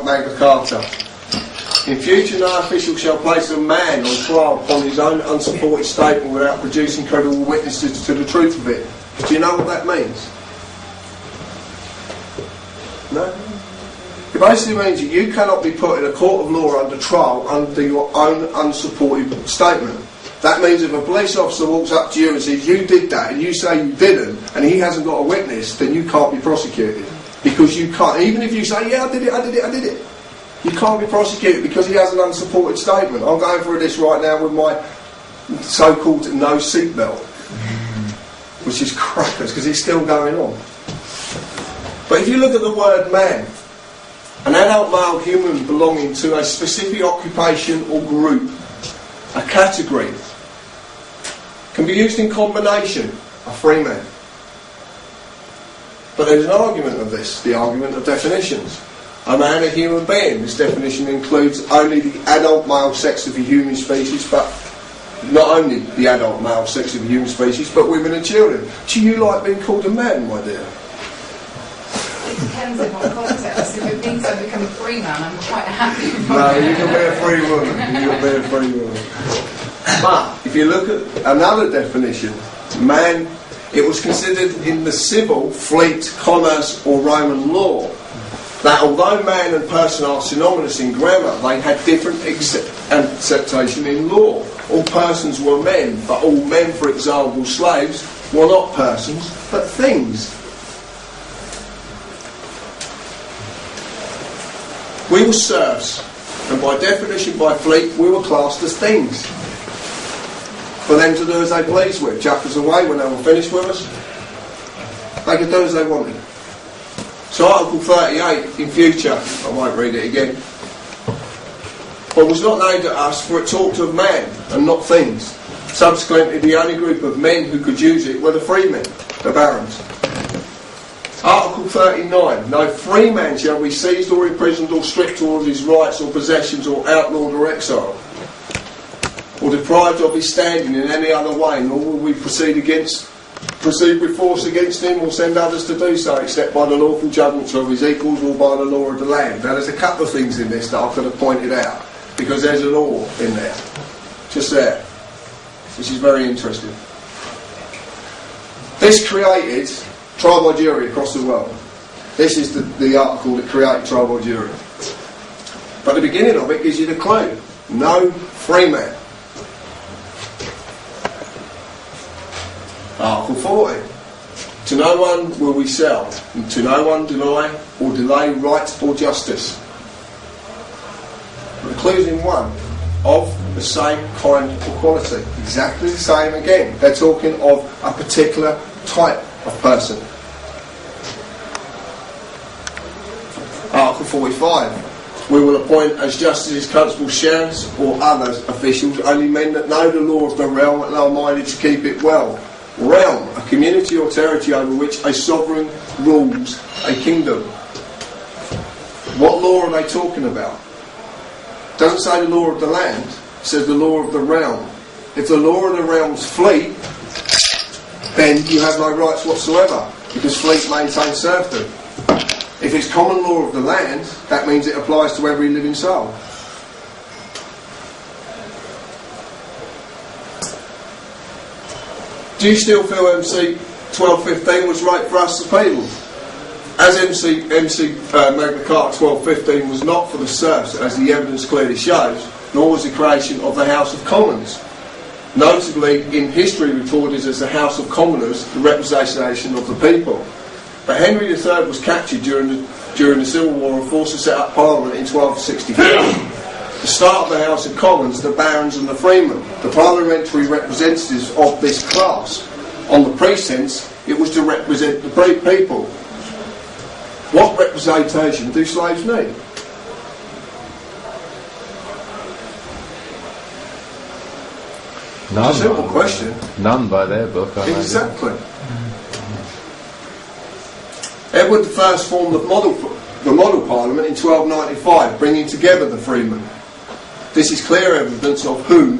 Magna Carta. In future, no official shall place a man on trial upon his own unsupported statement without producing credible witnesses to the truth of it. Do you know what that means? No? It basically means that you cannot be put in a court of law under trial under your own unsupported statement. That means if a police officer walks up to you and says, you did that, and you say you didn't, and he hasn't got a witness, then you can't be prosecuted. Because you can't, even if you say, yeah, I did it. You can't be prosecuted because he has an unsupported statement. I'm going through this right now with my so-called no seatbelt, which is crackers because it's still going on. But if you look at the word man, an adult male human belonging to a specific occupation or group, a category, can be used in combination, a free man. But there's an argument of this, the argument of definitions. A man, a human being. This definition includes only the adult male sex of the human species, but not only the adult male sex of the human species, but women and children. Do you like being called a man, my dear? It depends on what context. If it means I become a free man, I'm quite happy with No, you can be a free woman. You can be a free woman. But if you look at another definition, man, it was considered in the civil, fleet, commerce or Roman law that although man and person are synonymous in grammar, they had different acceptation in law. All persons were men, but all men, for example, slaves, were not persons, but things. We were serfs, and by definition, by fleet, we were classed as things. For them to do as they pleased with, chuck us away when they were finished with us. They could do as they wanted. So Article 38, in future, I won't read it again, but was not aimed at us, for it talked of man and not things. Subsequently, the only group of men who could use it were the freemen, the barons. Article 39, no free man shall be seized or imprisoned or stripped of his rights or possessions or outlawed or exiled, or deprived of his standing in any other way, nor will we proceed with force against him or send others to do so, except by the lawful judgments of his equals or by the law of the land. Now there's a couple of things in this that I could have pointed out, because there's a law in there, just there, which is very interesting. This created trial by jury across the world. This is the article that created trial by jury. But the beginning of it gives you the clue. No free man. Article 40. To no one will we sell, and to no one deny or delay right or justice. The clue's in one. Of the same kind or quality. Exactly the same again. They're talking of a particular type of person. Article 45. We will appoint as justices, constables, sheriffs or other officials only men that know the law of the realm and are minded to keep it well. Realm, a community or territory over which a sovereign rules a kingdom. What law are they talking about? It doesn't say the law of the land, it says the law of the realm. If the law of the realm's fleet, then you have no rights whatsoever, because fleet maintains serfdom. If it's common law of the land, that means it applies to every living soul. Do you still feel MC 1215 was right for us as people? As Magna Carta 1215 was not for the serfs, as the evidence clearly shows, nor was the creation of the House of Commons. Notably, in history recorded as the House of Commoners, the representation of the people. But Henry III was captured during the Civil War and forced to set up Parliament in 1264. The start of the House of Commons, the barons and the freemen, the parliamentary representatives of this class. On the pretense, it was to represent the people. What representation do slaves need? None. It's a simple question. None by their book. Exactly. Edward I formed the model parliament in 1295, bringing together the freemen. This is clear evidence of whom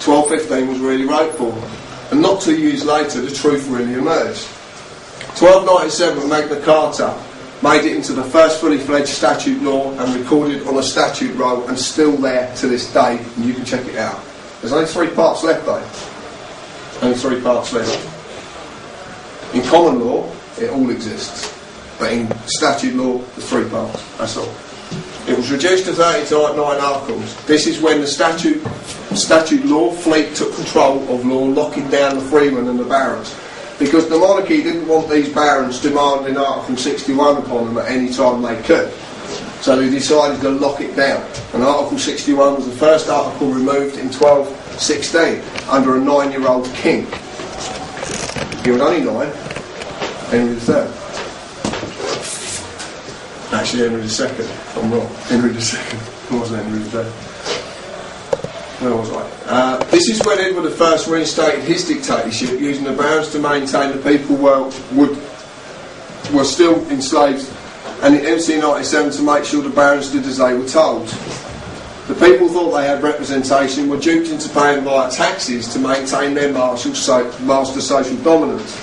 1215 was really wrote for, and not 2 years later the truth really emerged. 1297 Magna Carta made it into the first fully fledged statute law and recorded on a statute roll and still there to this day, and you can check it out. There's only 3 parts left though. Only 3 parts left. In common law, it all exists. But in statute law, the 3 parts. That's all. It was reduced to 39 articles. This is when the statute law fleet took control of law, locking down the freemen and the barons. Because the monarchy didn't want these barons demanding Article 61 upon them at any time they could. So they decided to lock it down. And Article 61 was the first article removed in 1216 under a 9-year-old king. He was only 9, Henry III. Actually, Henry II. I'm wrong. Henry II. It wasn't Henry III. Where was I? This is when Edward I reinstated his dictatorship, using the barons to maintain the people were still enslaved, and in 1797 to make sure the barons did as they were told. The people thought they had representation, were duped into paying via taxes to maintain their master social dominance.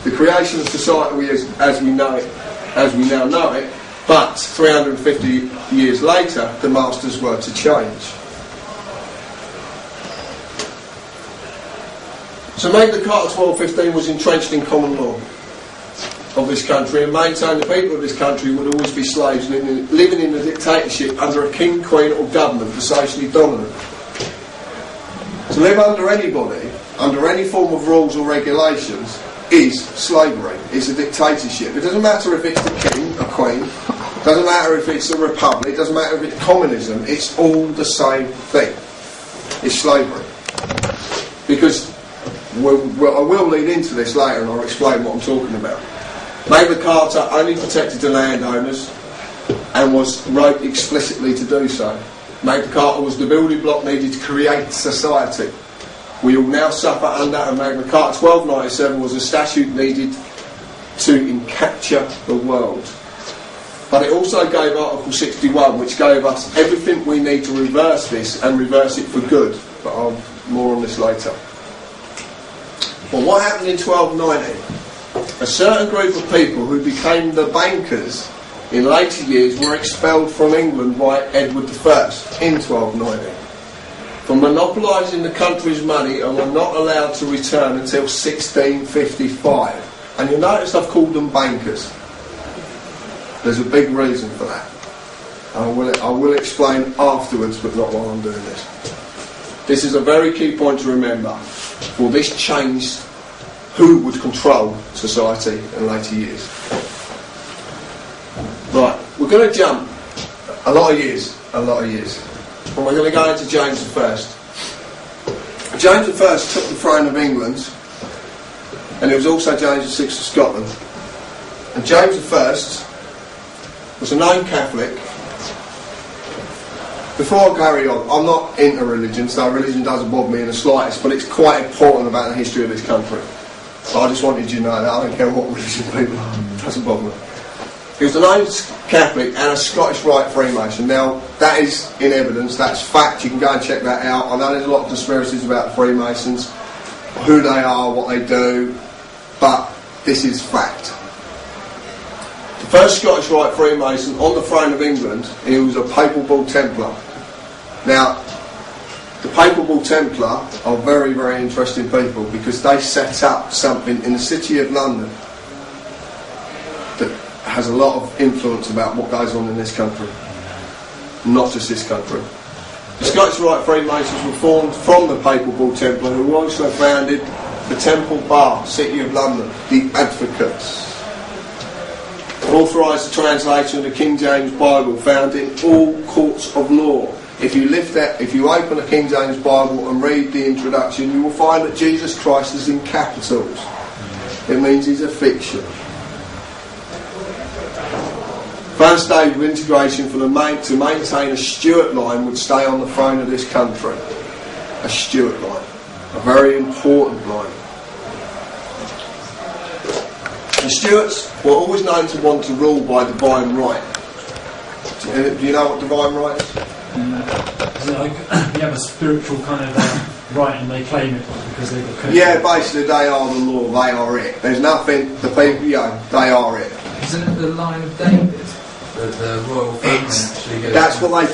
The creation of society as we now know it, but 350 years later, the masters were to change. So Magna Carta 1215 was entrenched in common law of this country and maintained the people of this country would always be slaves living in a dictatorship under a king, queen or government, the socially dominant. To live under anybody, under any form of rules or regulations, is slavery. It's a dictatorship. It doesn't matter if it's the king, a queen, it doesn't matter if it's a republic, it doesn't matter if it's communism, it's all the same thing. It's slavery. Because I will lead into this later and I'll explain what I'm talking about. Magna Carta only protected the landowners and was wrote explicitly to do so. Magna Carta was the building block needed to create society. We all now suffer under, and Magna Carta 1297 was a statute needed to encapture the world. But it also gave Article 61, which gave us everything we need to reverse this and reverse it for good. But I'll more on this later. Well, what happened in 1290? A certain group of people who became the bankers in later years were expelled from England by Edward I in 1290 for monopolising the country's money and were not allowed to return until 1655. And you'll notice I've called them bankers. There's a big reason for that. I will explain afterwards, but not while I'm doing this. This is a very key point to remember. For this changed who would control society in later years. Right, we're going to jump a lot of years. And we're going to go into James I. James I took the throne of England, and it was also James VI of Scotland. And James I was a known Catholic. Before I carry on, I'm not into religion, so religion doesn't bother me in the slightest, but it's quite important about the history of this country. I just wanted you to know that. I don't care what religion people are. It doesn't bother me. He was a known Catholic and a Scottish Rite Freemason. Now, that is in evidence, that's fact, you can go and check that out. I know there's a lot of conspiracies about the Freemasons, who they are, what they do, but this is fact. The first Scottish Rite Freemason on the throne of England, he was a Papal Bull Templar. Now, the Papal Bull Templar are very, very interesting people because they set up something in the city of London that has a lot of influence about what goes on in this country, not just this country. The Scottish Rite Freemasons were formed from the Papal Bull Templar, who also founded the Temple Bar, City of London, the Advocates. Authorised the translation of the King James Bible, found in all courts of law. If you open a King James Bible and read the introduction, you will find that Jesus Christ is in capitals. It means he's a fiction. First stage of integration to maintain a Stuart line would stay on the throne of this country. A Stuart line. A very important line. The Stuarts were always known to want to rule by divine right. Do you know what divine right is? Is it like you have a spiritual kind of right and they claim it because they've got... Yeah, basically they are the law, they are it. There's nothing, the people, they are it. Isn't it the line of David that the royal family actually goes? That's what they